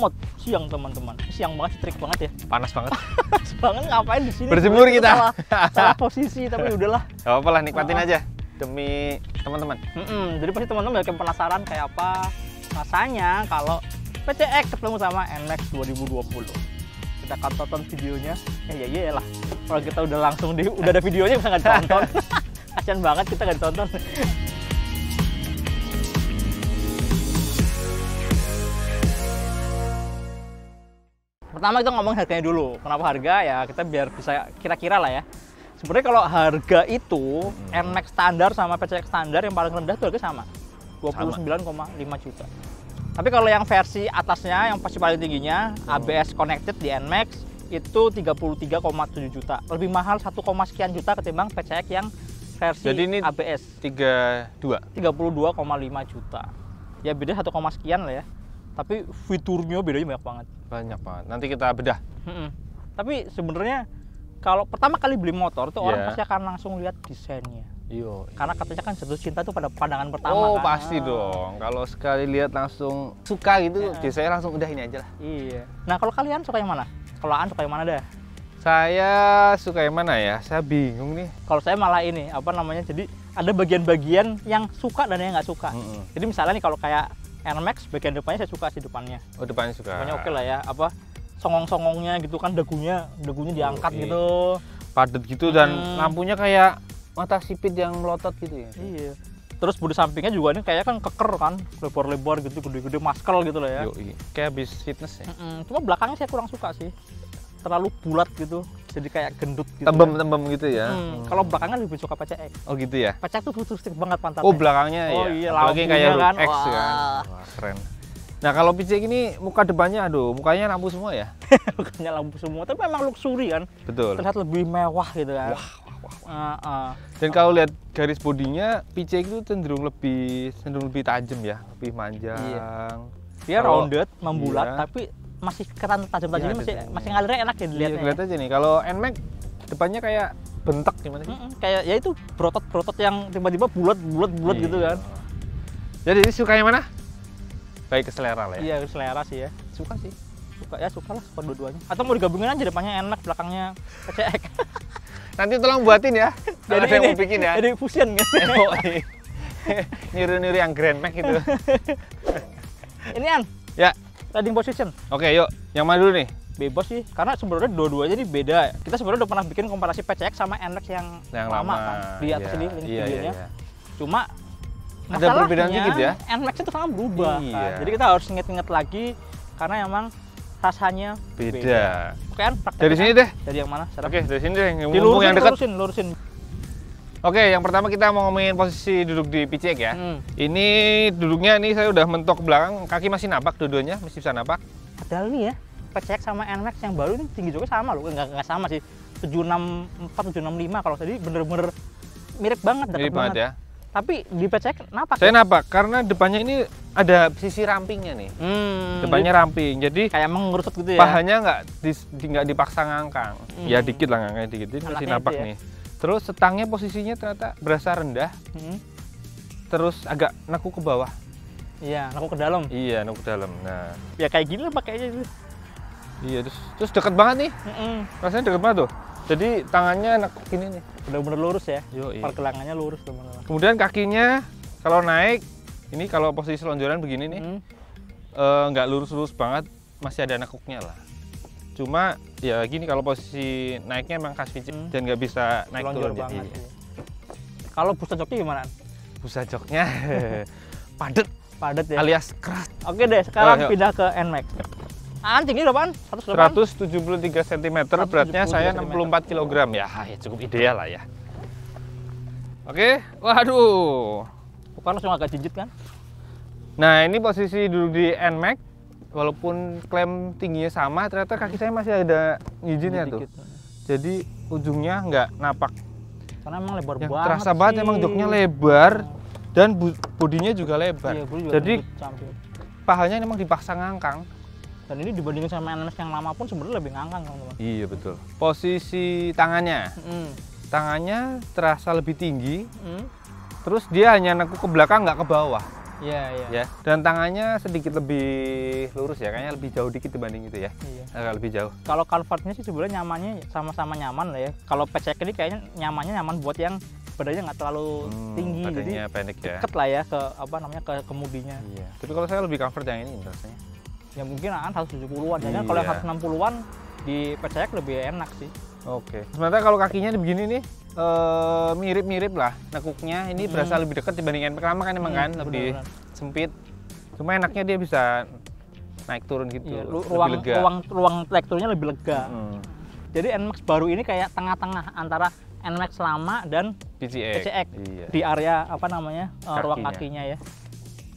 Momot siang teman-teman, siang banget, trik banget ya. Panas banget. Panas banget, ngapain di sini? Berjemur kita. Salah posisi, tapi udahlah. Gak apa-apa lah, nikmatin aja demi teman-teman. Jadi pasti teman-teman banyak yang penasaran kayak apa rasanya kalau PCX ketemu sama NMAX 2020. Kita akan tonton videonya. Ya lah. Kalau kita udah langsung udah ada videonya bisa nggak ditonton. Kasian banget kita nggak ditonton. Pertama kita ngomong harganya dulu. Kenapa harga? Ya kita biar bisa kira-kira lah ya. Sebenarnya kalau harga itu NMAX standar sama PCX standar yang paling rendah itu harga sama. 29,5 juta. Tapi kalau yang versi atasnya yang pasti paling tingginya ABS connected di NMAX itu 33,7 juta. Lebih mahal 1, sekian juta ketimbang PCX yang versi Jadi ini ABS. 32. 32,5 juta. Ya beda 1, sekian lah ya. Tapi fiturnya bedanya banyak banget. Banyak banget. Nanti kita bedah. Tapi sebenarnya kalau pertama kali beli motor tuh orang Yeah. pasti akan langsung lihat desainnya. Yo. Karena katanya kan jatuh cinta tuh pada pandangan pertama Oh kan. pasti dong. Kalau sekali lihat langsung suka gitu, biasanya langsung udah ini aja lah. Iya. Nah kalau kalian suka yang mana? Kalau Aan suka yang mana dah? Saya suka yang mana ya? Saya bingung nih. Kalau saya malah ini apa namanya? Jadi ada bagian-bagian yang suka dan yang nggak suka. Jadi misalnya nih kalau kayak NMAX bagian depannya saya suka sih depannya. Oh depannya suka. Depannya oke lah ya. Apa songong-songongnya gitu kan dagunya diangkat iya. gitu. Padet gitu dan lampunya kayak mata sipit yang melotot gitu ya. Iya. Terus bodi sampingnya juga ini kayak kan keker kan, lebar-lebar gitu, gede-gede maskel gitu lah ya. Yoi. Kayak habis fitness ya. Cuma belakangnya saya kurang suka sih. Terlalu bulat gitu, jadi kayak gendut gitu. Tembem-tembem gitu ya. Kalau belakangnya lebih suka PCX. Oh gitu ya. PCX tuh futuristik banget pantatnya. Oh belakangnya Oh, ya. iya, Apalagi lampunya kayak kan. X Wah. kan. Wah, keren. Nah kalau PCX ini muka depannya, aduh, mukanya lampu semua ya. Bukannya lampu semua, tapi memang luxury kan. Betul. Terlihat lebih mewah gitu kan. Wah. Uh. Dan kalau lihat garis bodinya, PCX itu cenderung lebih tajam ya, lebih manjang. Iya. Dia Kalau- rounded, membulat, iya. tapi masih kelihatan tajam-tajamnya, Iya, masih ngalirnya enak ya Iya, dilihatnya. lihat aja nih. Kalau NMAX depannya kayak bentek gimana sih? Kayak ya itu berotot-berotot yang tiba-tiba bulat Iya. gitu kan. Jadi suka yang mana? Baik ke selera lah ya. Iya, selera sih ya. Suka sih. Suka lah, suka dua-duanya. Atau mau digabungin aja depannya NMAX, belakangnya PCX. Nanti tolong buatin ya. Kalau ada yang mau bikin ya. Jadi fusion kan. Niru-niru yang Grand Max gitu. Ini An, Ya. riding position. Oke, yuk. Yang mana dulu nih? Bebas sih, karena sebenarnya dua-duanya ini beda. Kita sebenarnya udah pernah bikin komparasi PCX sama NMAX yang lama kan. Di atas ini link videonya. Cuma Ada perbedaan dikit ya? NMAX itu sekarang berubah Iya. kan. Jadi kita harus inget-inget lagi karena emang rasanya Beda. Oke An, praktekin, Dari sini An. deh. Dari yang mana? Sarap. Oke, dari sini deh. Mumpung Dilurusin, yang dekat. lurusin. Oke, yang pertama kita mau ngomongin posisi duduk di PCX ya. Ini duduknya ini saya udah mentok ke belakang, kaki masih napak dua-duanya, masih bisa napak. Padahal nih ya, PCX sama NMAX yang baru ini tinggi juga sama loh. Enggak sama sih. 764, 765 kalau tadi bener-bener mirip banget, deket Mirip banget ya. Tapi di PCX napak Saya ya? napak karena depannya ini ada sisi rampingnya nih. Depannya ramping, jadi kayak mengerusut gitu ya. pahanya nggak dipaksa ngangkang. Ya dikit lah ngangkang dikit, ini masih Anaknya napak itu ya. nih. Terus setangnya posisinya ternyata berasa rendah, terus agak naku ke bawah. Iya, aku ke dalam. Iya, naku ke dalam. Nah, Ya kayak gini lah pakainya itu. iya terus deket banget nih, rasanya deket banget tuh. Jadi tangannya nakuk gini nih. Bener-bener lurus ya. Yoi. Pergelangannya lurus teman-teman. Kemudian kakinya kalau naik, ini kalau posisi selonjoran begini nih, nggak lurus-lurus banget, masih ada nekuknya lah. Cuma ya gini kalau posisi naiknya emang khas PCX dan nggak bisa naik Lonjor turun. banget. Iya. Kalau busa joknya gimana? Busa joknya padet Padat ya. alias keras. Oke deh, sekarang Yuk. pindah ke NMAX. Tinggi berapaan? 108? 173 cm, beratnya saya 64 kg ya, cukup ideal lah ya. Oke, waduh. Bukan langsung agak jinjit kan? Nah ini posisi duduk di NMAX, walaupun klaim tingginya sama, ternyata kaki saya masih ada ngizinnya tuh. Dikit. Jadi ujungnya nggak napak. Karena emang lebar Yang banget. terasa banget sih. emang joknya lebar dan bodinya juga lebar. Iya, bodi juga Jadi dikit samping. pahanya emang dipaksa ngangkang. Dan ini dibandingin sama NMAX yang lama pun sebenarnya lebih ngangkang teman-teman. Iya betul. Posisi tangannya, tangannya terasa lebih tinggi. Terus dia hanya nekuk ke belakang nggak ke bawah. Iya, iya. ya. Dan tangannya sedikit lebih lurus ya, kayaknya lebih jauh dikit dibanding itu ya. Iya. Agak lebih jauh. Kalau Converse-nya sih sebenarnya nyamannya sama-sama nyaman lah ya. Kalau PCX ini kayaknya nyaman buat yang badannya nggak terlalu tinggi, jadi badannya pendek ya. deket lah ya ke apa namanya ke kemudinya. Iya. Tapi kalau saya lebih comfort yang ini rasanya. Ya mungkin kan 170-an, ya kan kalau yang Iya. 160-an di PCX lebih enak sih. Oke. Sementara kalau kakinya begini nih, mirip-mirip lah nekuknya. Ini berasa lebih dekat dibanding NMAX lama kan emang kan lebih Benar-benar. sempit. Cuma enaknya dia bisa naik turun gitu, Iya, lebih lega. ruang teksturnya lebih lega. Hmm. Jadi NMAX baru ini kayak tengah-tengah antara NMAX lama dan PCX. PCX Iya. di area apa namanya ruang Kakinya. kakinya ya.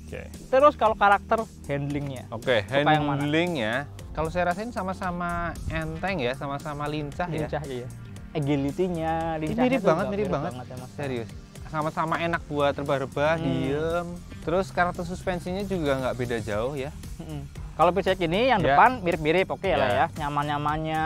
Oke. Terus kalau karakter handlingnya, Oke, Suka yang mana? handlingnya kalau saya rasain sama-sama enteng ya, sama-sama lincah ya. lincah iya. Agility-nya, Ini lincahnya mirip tuh banget, juga mirip banget. ya, Mas. Serius. Sama-sama enak buat rebah-rebah, diem. Terus karakter suspensinya juga nggak beda jauh ya. Mm-mm. Kalau PCX ini yang Ya. depan mirip-mirip, oke lah Ya. ya. Nyaman-nyamannya,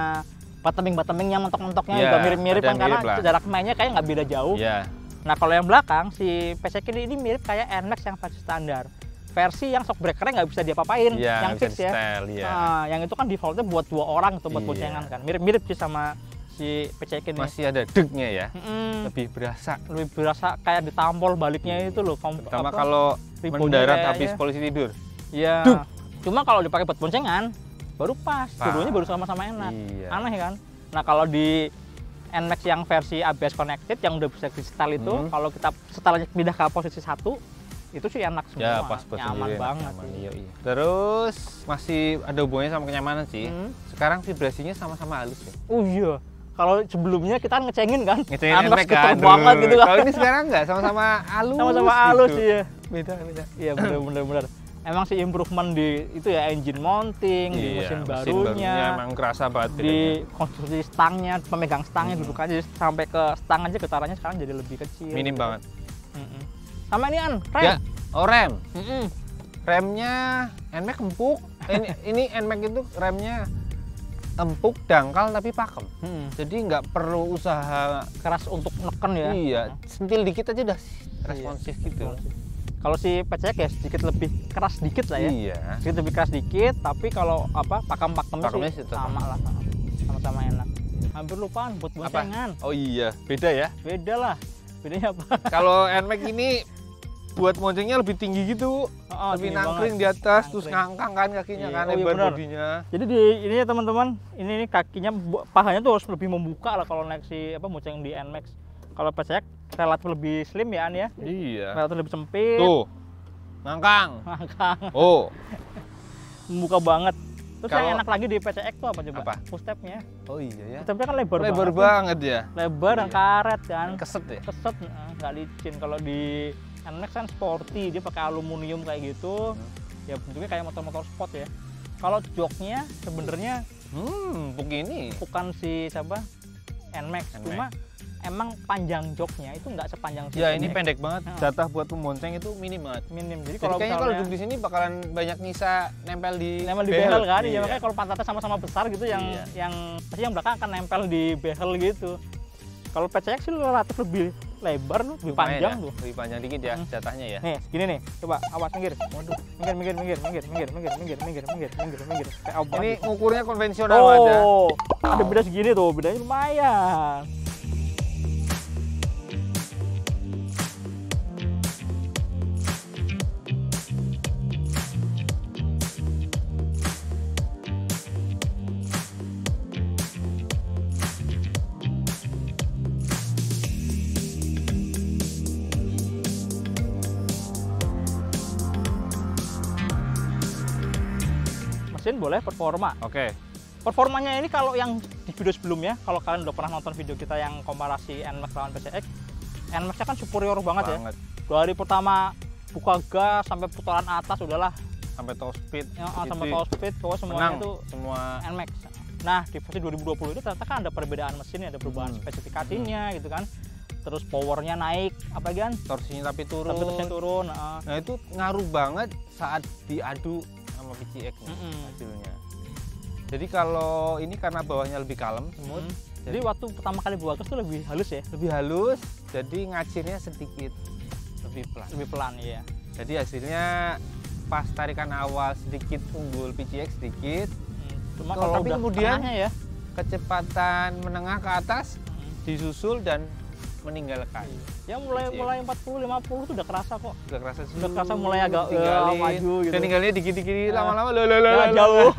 bottoming-bottomingnya, mentok-mentoknya Ya, juga mirip-mirip ada kan karena mirip lah. jarak mainnya kayak nggak beda jauh. Iya. Nah kalau yang belakang si PCX ini mirip kayak NMAX yang versi standar. Versi yang shock breakernya nggak bisa diapa-apain, Iya, yang bisa fix ya. di-style, iya. Nah, yang itu kan defaultnya buat 2 orang atau buat Iya. boncengan kan. Mirip-mirip sih sama si PCX ini. Masih ada degnya ya. Mm-mm. Lebih berasa. Lebih berasa kayak ditampol baliknya itu loh. Terutama kalau ribonnya mendarat kayaknya. habis polisi tidur. Iya. Duk. Cuma kalau dipakai buat boncengan baru pas. Dua-duanya baru sama-sama enak. Iya. Aneh kan? Nah, kalau di NMAX yang versi ABS connected yang udah bisa kristal itu, kalau kita setelahnya pindah ke posisi 1, itu sih enak semua. Ya, pas buat nyaman sendiri, banget. nyaman, sih. iya, iya. Terus masih ada hubungannya sama kenyamanan sih. Sekarang vibrasinya sama-sama halus ya. Oh iya. Kalau sebelumnya kita ngecengin kan, Ngecengin NMAX NMAX kan. ketul banget gitu kan. Kalau ini sekarang nggak, sama-sama halus. Sama-sama halus gitu. iya. Beda, beda. Iya benar-benar. Emang sih improvement di itu ya engine mounting, di Iya, mesin barunya, emang kerasa banget bedanya. di konstruksi stangnya, pemegang stangnya duduk aja sampai ke stang aja getarannya sekarang jadi lebih kecil. Minim gitu. banget. Mm-mm. Sama ini rem. Ya, oh rem. Mm-mm. Remnya NMAX empuk. Ini NMAX itu remnya empuk, dangkal tapi pakem. Mm-mm. Jadi nggak perlu usaha. Keras untuk neken ya. Iya, sentil dikit aja udah responsif gitu. Kalau si PCX ya sedikit lebih keras dikit lah ya. Iya. Sedikit lebih keras dikit, tapi kalau apa pakemnya Pakemnya sih sih tetap. sama lah, sama-sama enak. Hampir lupaan buat boncengan. Oh iya, beda ya. Beda lah. Bedanya apa? Kalau NMAX ini buat moncengnya lebih tinggi gitu, Oh, lebih tinggi nangkring banget. di atas, terus Nangkring. ngangkang kan kakinya Iya. kan, Oh, iya lebar benar. bodinya. Jadi di ini ya teman-teman, ini kakinya pahanya tuh harus lebih membuka lah kalau naik si apa bonceng di NMAX. Kalau PCX relatif lebih slim ya An ya. Iya. Relatif lebih sempit. Tuh, ngangkang. Ngangkang, Oh, membuka banget. Terus Kalau- yang enak lagi di PCX tuh apa coba? Apa? Footstepnya. oh iya ya. Footstepnya kan lebar, Lebar banget. banget ya. Lebar dan Iya. karet kan. Keset ya. Keset, nggak licin. Kalau di NMAX kan sporty, dia pakai aluminium kayak gitu. Ya bentuknya kayak motor-motor sport ya. Kalau joknya sebenarnya Begini. bukan si siapa NMAX, cuma emang panjang joknya itu nggak sepanjang si Ya ini PCX. pendek banget. Heeh. Jatah buat pembonceng itu minim banget. Minim. Jadi Jadi kalau kayaknya kalau misalnya duduk di sini bakalan banyak nyisa nempel di nempel di behel kan, ya Iya. makanya kalau pantatnya sama-sama besar gitu Iya. yang pasti yang belakang akan nempel di behel gitu. Kalau PCX sih relatif lebih lebar, lebih Lumayan panjang ya, tuh. lebih panjang dikit ya jatahnya ya. Nih, segini nih. Coba awas minggir. Waduh, minggir. Kayak apa Ini gitu. ngukurnya konvensional aja. Oh, ada beda segini tuh, bedanya lumayan. Mesin boleh performa. Oke. Performanya ini kalau yang di video sebelumnya, kalau kalian udah pernah nonton video kita yang komparasi NMAX lawan PCX, NMAX-nya kan superior banget ya. Dari pertama buka gas sampai putaran atas udahlah, Sampai top speed. ya, itu sampai top speed, pokoknya semuanya menang itu semua. NMAX. Nah di versi 2020 itu ternyata kan ada perbedaan mesin, ada perubahan spesifikasinya gitu kan. Terus powernya naik, apa kan? Torsinya tapi turun. Tapi terusnya turun. Nah itu ngaruh banget saat diadu sama PCX nih, Mm-mm. hasilnya. Jadi kalau ini karena bawahnya lebih kalem, smooth, Jadi waktu pertama kali buat gas tuh lebih halus ya, lebih halus, jadi ngacirnya sedikit lebih pelan. lebih pelan ya. Jadi hasilnya pas tarikan awal sedikit unggul PCX sedikit. Cuma kalau tapi udah kemudian tengahnya ya kecepatan menengah ke atas disusul dan meninggalkan. ya mulai 40-50 tuh udah kerasa kok. Udah kerasa mulai agak tinggalin, maju gitu. dan tinggalnya dikit-dikit lama-lama jauh.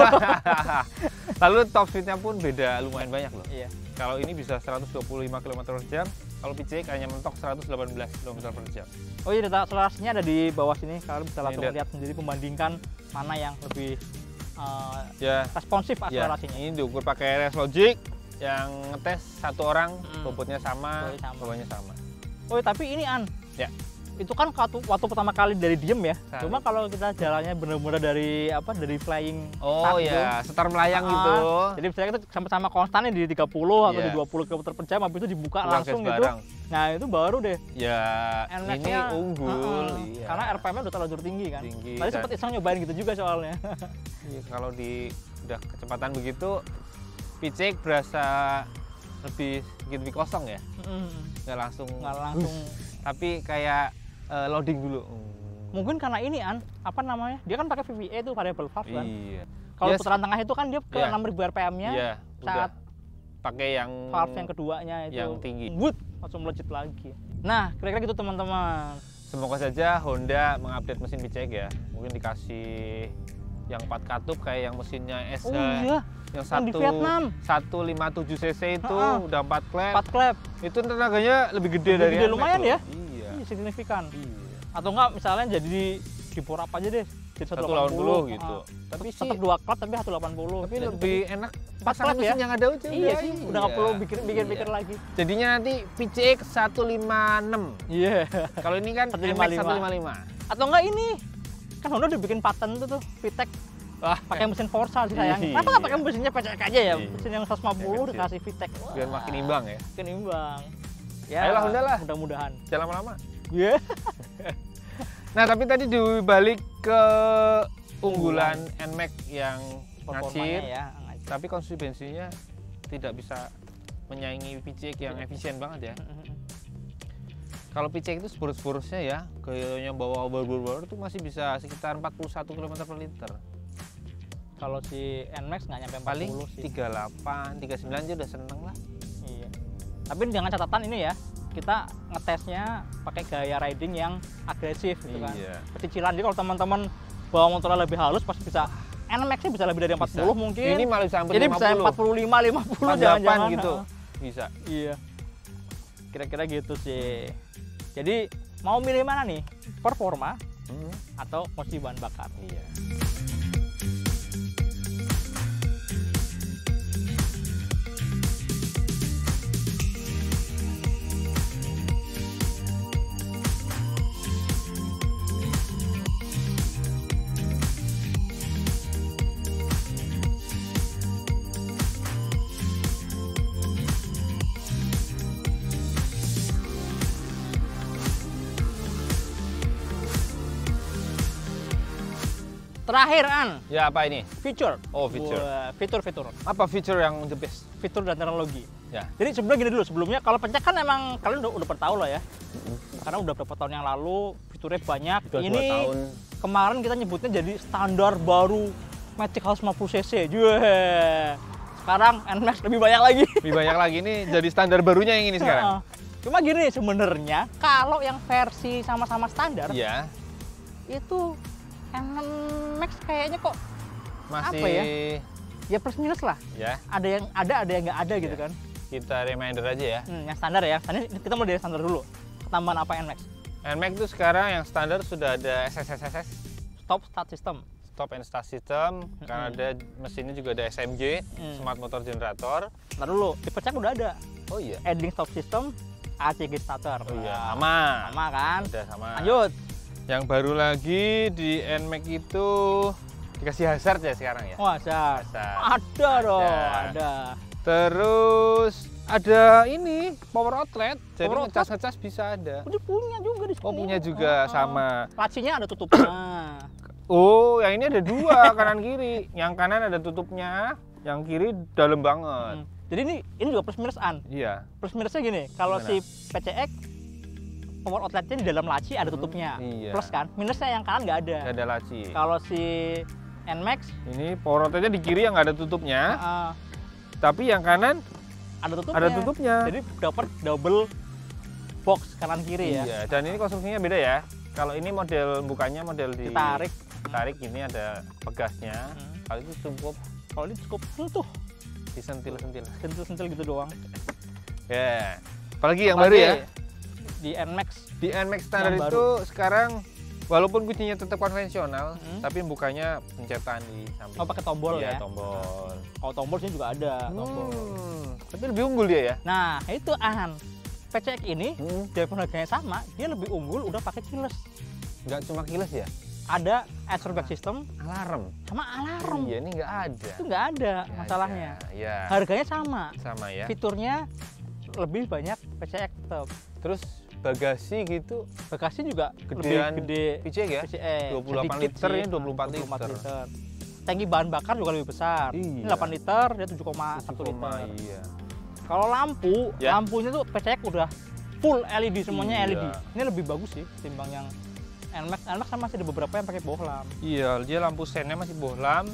Lalu top speednya pun beda lumayan banyak loh. Iya. Kalau ini bisa 125 km/jam, kalau PCX hanya mentok 118 km/jam. Oh iya, data akselerasinya ada di bawah sini. Kalian bisa langsung Lihat. lihat sendiri, membandingkan mana yang lebih Ya, responsif ya, akselerasinya. ini diukur pakai Race Logic yang ngetes satu orang bobotnya sama, Bobotnya sama. bawahnya sama. Oh tapi ini Ya. itu kan waktu pertama kali dari diem ya. Sekali. Cuma kalau kita jalannya bener-bener dari flying Oh start ya, setar melayang gitu. Jadi misalnya kita sama-sama konstannya di 30 atau Iya. di 20 km/jam, habis itu dibuka Pulang langsung gas gitu. barang. Nah itu baru deh. Ya, ini NMAX-nya, unggul. Iya. Karena RPM-nya udah terlanjur tinggi kan. Tinggi, Tadi dan- sempat iseng nyobain gitu juga soalnya. Iya, kalau udah kecepatan begitu, PCX berasa lebih kosong ya, nggak langsung. Nggak langsung. Tapi kayak loading dulu. Mungkin karena ini dia kan pakai VVA itu variable valve kan. Iya. Kalau Yes. putaran tengah itu kan dia ke Iya. 6.000 RPM-nya. Iya, saat pakai yang valve yang keduanya itu yang tinggi. Wood, langsung melejit lagi. Nah, kira-kira gitu teman-teman. Semoga saja Honda mengupdate mesin PCX ya. Mungkin dikasih yang 4 katup kayak yang mesinnya SH. Oh iya, Yang yang di Vietnam. 157 cc itu udah 4 klep. 4 klep. Itu tenaganya lebih gede Lebih dari gede NMAX lumayan loh. ya? Iya. Iya, signifikan. Iya. Atau enggak misalnya jadi di bore up aja deh. Jadi 180 gitu. Tapi sih tetap 2 klep tapi 180. tapi Jadi lebih enak 4 pasangan klep ya? mesin yang ada aja. Iya sih, udah nggak perlu pikir Iya. lagi. Jadinya nanti PCX 156. Iya. Kalau ini kan 155. NMAX 155. Atau enggak ini? Kan Honda udah bikin paten tuh VTEC Wah, pakai mesin Forza sih sayang. Iya. Kenapa nggak pakai mesinnya PCX aja ya? Iya. Mesin yang 150 kecil. dikasih VTEC. biar makin imbang ya. Makin imbang. Ya, Ayolah Honda lah. mudah-mudahan. Jangan lama-lama. Iya. Nah, tapi tadi dibalik ke unggulan NMAX yang Performanya ngacir, ya. tapi konsumsi bensinnya tidak bisa menyaingi PCX yang efisien banget ya. Kalau PCX itu boros-borosnya ya, kayaknya bawa bor-bor itu masih bisa sekitar 41 km per liter. Kalau si NMAX nggak nyampe 40 Paling sih. 38, 39 aja udah seneng lah. Iya. Tapi dengan catatan ini ya, kita ngetesnya pakai gaya riding yang agresif gitu kan. Iya. Pecicilan. Jadi kalau teman-teman bawa motornya lebih halus pasti bisa NMAX-nya bisa lebih dari 40 Bisa. mungkin. Ini malah bisa hampir Jadi 50. bisa 45, 50 48 jangan-jangan. gitu. Heeh. Bisa. Iya. Kira-kira gitu sih. Jadi mau milih mana nih? Performa atau konsumsi bahan bakar? Iya. Terakhir An, Ya, apa ini? fitur. Oh, fitur. Wah, fitur. Apa fitur yang the best? Fitur dan teknologi. Ya. Jadi sebenarnya gini dulu, sebelumnya kalau pencet kan emang kalian udah tahu lah ya. Karena udah beberapa tahun yang lalu fiturnya banyak. Udah 2 Ini tahun. kemarin kita nyebutnya jadi standar baru Matic 150 cc. Juh. Sekarang NMAX lebih banyak lagi. Lebih banyak lagi ini jadi standar barunya yang ini sekarang. Cuma gini sebenarnya kalau yang versi sama-sama standar Iya. itu NMAX kayaknya kok Masih Apa ya plus minus lah. ya. Ada yang nggak ada gitu Iya. kan. Kita reminder aja ya. Yang standar ya. Tadi kita mulai dari standar dulu. Ketambahan apa NMAX? NMAX itu sekarang yang standar sudah ada SSSS, Stop start system. stop and start system, karena ada mesinnya juga ada SMG, Smart Motor Generator. Ntar dulu, di pecak udah ada. Oh iya. Ending stop system, ACG starter. Oh iya, Nah, sama. sama kan? Udah sama. Lanjut. Yang baru lagi di NMAX itu dikasih hazard ya sekarang ya. Wah, Syar. Hazard. Ada dong, ada. Terus ada ini power outlet, jadi Power ngecas-ngecas bisa ada. Udah punya juga di sini. Oh, punya juga sama. Lacinya ada tutupnya. Oh, yang ini ada 2 kanan kiri. Yang kanan ada tutupnya, yang kiri dalam banget. Jadi ini juga plus minus An. Iya. Plus minusnya gini, kalau Gimana? si PCX power outletnya di dalam laci ada tutupnya. Iya. Plus kan, minusnya yang kanan nggak ada. Nggak ada laci. Kalau si NMAX Ini power outletnya di kiri yang nggak ada tutupnya, tapi yang kanan ada tutupnya. ada tutupnya. Jadi dapat double box kanan kiri ya. Iya, dan ini konstruksinya beda ya. Kalau ini model bukanya model ditarik, ini ada pegasnya. Kalau itu cukup, Kalau ini cukup sentuh, disentil-sentil. sentil gitu doang. Ya. Apalagi yang baru ya? Di NMAX. Di NMAX standar Yang itu sekarang walaupun kuncinya tetap konvensional, tapi bukanya pencetan di samping. Oh, pakai tombol Iya, ya? tombol. Kalau tombol sini juga ada tombol. Tapi lebih unggul dia ya? Nah, itu PCX ini biarpun harganya sama, dia lebih unggul udah pakai keyless. Nggak cuma keyless ya? Ada airbag system Alarm. sama alarm. Iya, ini nggak ada. Itu nggak ada Nggak masalahnya. ada, ya. Harganya sama. Sama ya. Fiturnya lebih banyak PCX tetap. Terus bagasi gitu Bagasi juga gedean lebih gede PCX ya? PCX. 28 Sedikit liter sih. ini 24 liter. Tangki bahan bakar juga lebih besar. Ini Iya. 8 liter, dia 7,1 liter. Iya. Kalau lampu, Ya. lampunya tuh PCX udah full LED, semuanya Iya. LED. Ini lebih bagus sih timbang yang NMAX. NMAX kan masih ada beberapa yang pakai bohlam. Iya, dia lampu sennya masih bohlam,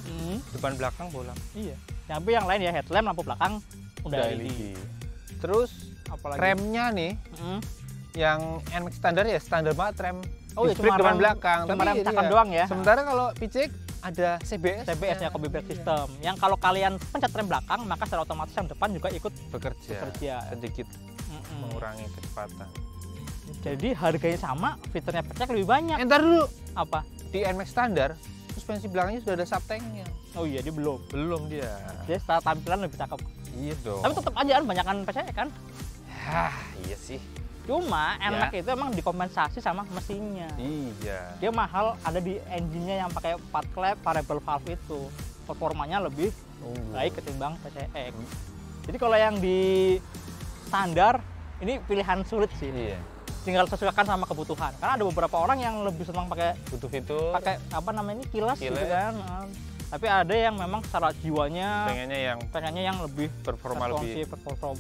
depan belakang bohlam. Iya. Tapi yang lain ya headlamp, lampu belakang udah LED. Terus Apalagi remnya nih, yang NMAX standar ya standar banget rem. Oh iya, Disc brake cuma depan rem- belakang. cuma Tapi rem ini takam doang ya. Sementara kalau PCX ada CBS. CBS ya, combi brake system. Yang kalau kalian pencet rem belakang, maka secara otomatis yang depan juga ikut bekerja. Sedikit mengurangi kecepatan. Jadi harganya sama, fiturnya PCX lebih banyak. Entar dulu, Apa? di NMAX standar suspensi belakangnya sudah ada subtanknya. Oh iya, dia belum. Belum dia. Dia secara tampilan lebih cakep. Iya dong. Tapi tetap aja kan banyakan PCX kan. Hah, iya sih. Cuma NMAX itu emang dikompensasi sama mesinnya. Iya. Dia mahal, ada di engine-nya yang pakai 4 klep variable valve itu. Performanya lebih baik ketimbang PCX. Jadi kalau yang di standar ini pilihan sulit sih. Iya. Tinggal sesuaikan sama kebutuhan. Karena ada beberapa orang yang lebih senang pakai Butuh fitur. pakai apa namanya keyless gitu Keyless. kan. Tapi ada yang memang secara jiwanya pengennya yang lebih performa lebih.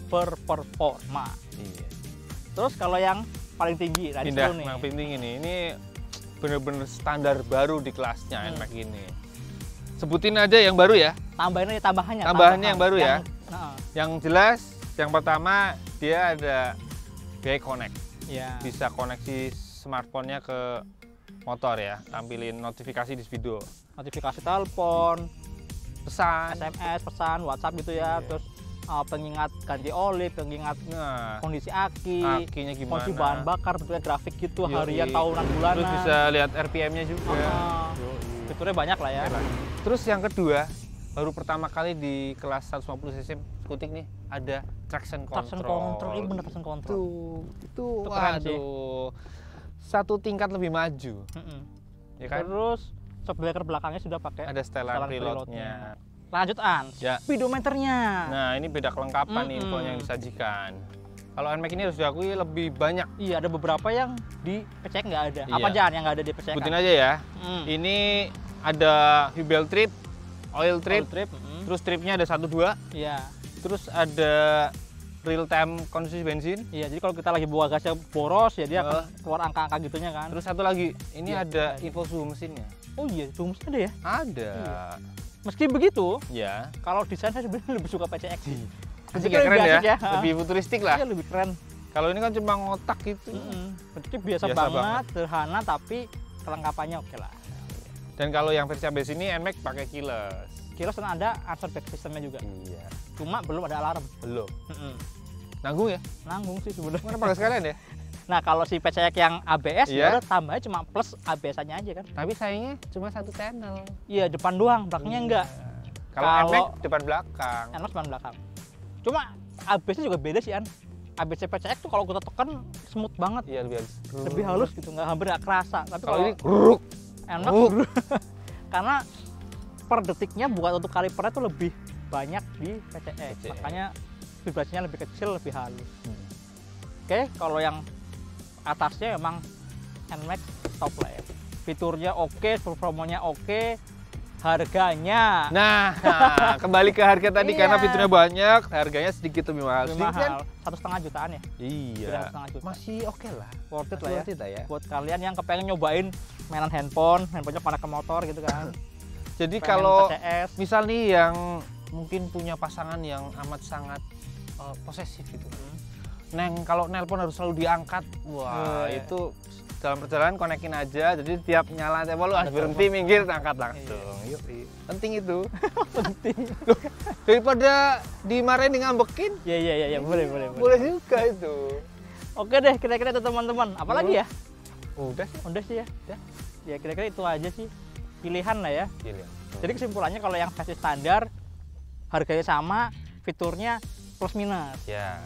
performa. Iya. Terus kalau yang paling tinggi tadi Indah, seru nih. yang penting ini bener-bener standar baru di kelasnya NMAX ini. Sebutin aja yang baru ya. Tambahin aja tambahannya. Tambahannya yang baru ya. Nah, Yang jelas, yang pertama dia ada BI Connect. ya. Bisa koneksi smartphone-nya ke motor ya, tampilin notifikasi di video, Notifikasi telepon, pesan. SMS, pesan, WhatsApp gitu ya. Iya. Terus pengingat ganti oli, pengingat Nah, kondisi aki, akinya gimana? kondisi bahan bakar, bentuknya grafik gitu, Yoi. harian, tahunan, bulanan. Terus bisa lihat RPM-nya juga. Fiturnya banyak lah ya. Terus yang kedua, baru pertama kali di kelas 150 cc skutik nih ada traction control. Traction control, ini bener traction control. Itu keren sih. waduh, satu tingkat lebih maju. Ya kan? Terus shock breaker belakangnya sudah pakai Ada setelan setelan preloadnya. Lanjut Ya. speedometernya. Nah, ini beda kelengkapan nih info yang disajikan. Kalau NMAX ini harus diakui lebih banyak. Iya, ada beberapa yang di PCX nggak ada. Iya. Apa jangan yang nggak ada di PCX? Sebutin aja ya. Ini ada fuel trip, oil trip, terus tripnya ada 1-2, Iya. terus ada real time konsumsi bensin. Iya, jadi kalau kita lagi bawa gasnya boros ya dia akan keluar angka-angka gitunya kan. Terus satu lagi, ini Iya, ada ada. info suhu mesinnya. Oh iya, itu mesti ada ya. Ada. Meski begitu, Ya. kalau desain saya sebenarnya lebih suka PCX sih. Asik Bentuknya ya, keren lebih ya. asik Lebih futuristik lah. Iya, lebih keren. Kalau ini kan cuma ngotak gitu. Bentuknya biasa, Biasa banget, banget. sederhana tapi kelengkapannya oke lah. Dan kalau yang versi ABS ini NMAX pakai keyless. Keyless dan ada answer back systemnya juga. Iya. Cuma belum ada alarm. Belum. Nanggung ya? Nanggung sih sebenarnya. Mana pakai sekalian ya? Nah, kalau si PCX yang ABS Iya. ya udah tambahnya cuma plus ABS-nya aja kan. Tapi sayangnya cuma satu channel. Iya, depan doang, belakangnya enggak. Kalau Kalau- NMAX depan belakang. NMAX depan belakang. Cuma ABS-nya juga beda sih, An. ABS PCX tuh kalau kita tekan smooth banget. Iya, Lebih halus gitu, hampir nggak kerasa. Tapi Kalau kalau ini gruk. NMAX karena per detiknya buat untuk kalipernya tuh lebih banyak di PCX. Makanya vibrasinya lebih kecil, lebih halus. Oke, kalau yang atasnya memang NMAX top lah ya. Fiturnya oke, performanya oke, Harganya Nah, kembali ke harga tadi Iya. karena fiturnya banyak, harganya sedikit lebih mahal. lebih Sedikit kan? mahal, 1,5 jutaan ya. Iya. Kira 1,5 juta. Masih oke lah. Worth it Masih lah ya. worth it lah ya. Buat kalian yang kepengen nyobain mainan handphonenya connect ke motor gitu kan. Jadi Pengen kalau PCS. misal nih yang mungkin punya pasangan yang amat sangat posesif gitu. Neng kalau nelpon harus selalu diangkat. Wah, Iya. itu dalam perjalanan konekin aja. Jadi tiap nyala telepon lu harus Ada berhenti, telepon. minggir, angkat langsung. Iya. Yuk, penting itu. Penting. Loh, daripada dimarahin ngambekin, Iya, boleh. boleh juga itu. Oke deh, kira-kira itu teman-teman. Apalagi ya? Udah sih. Udah sih ya. Udah. Ya kira-kira itu aja sih. Pilihan lah ya. Gila. Jadi kesimpulannya kalau yang versi standar harganya sama, fiturnya plus minus. Ya.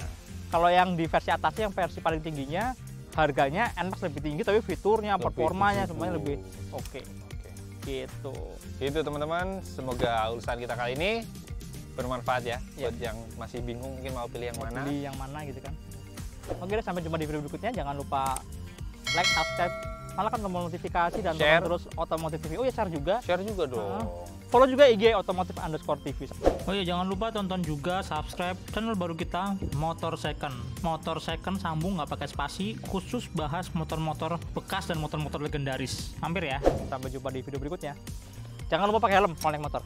Kalau yang di versi atasnya, yang versi paling tingginya, harganya NMAX lebih tinggi tapi fiturnya, Lebih performanya begitu. semuanya lebih oke. Oke. Gitu. Itu teman-teman, semoga urusan kita kali ini bermanfaat ya, Ya. buat yang masih bingung mungkin mau pilih yang Mau mana. pilih yang mana gitu kan. Oke deh, sampai jumpa di video berikutnya. Jangan lupa like, subscribe, nyalakan tombol notifikasi dan Share. tonton terus Otomotif TV. Oh ya, share juga. Share juga dong. Follow juga IG Otomotif_TV. Oh iya, jangan lupa tonton juga, subscribe channel baru kita, Motor Second. Motor Second sambung nggak pakai spasi, khusus bahas motor-motor bekas dan motor-motor legendaris. Mampir ya. Sampai jumpa di video berikutnya. Jangan lupa pakai helm kalau naik motor.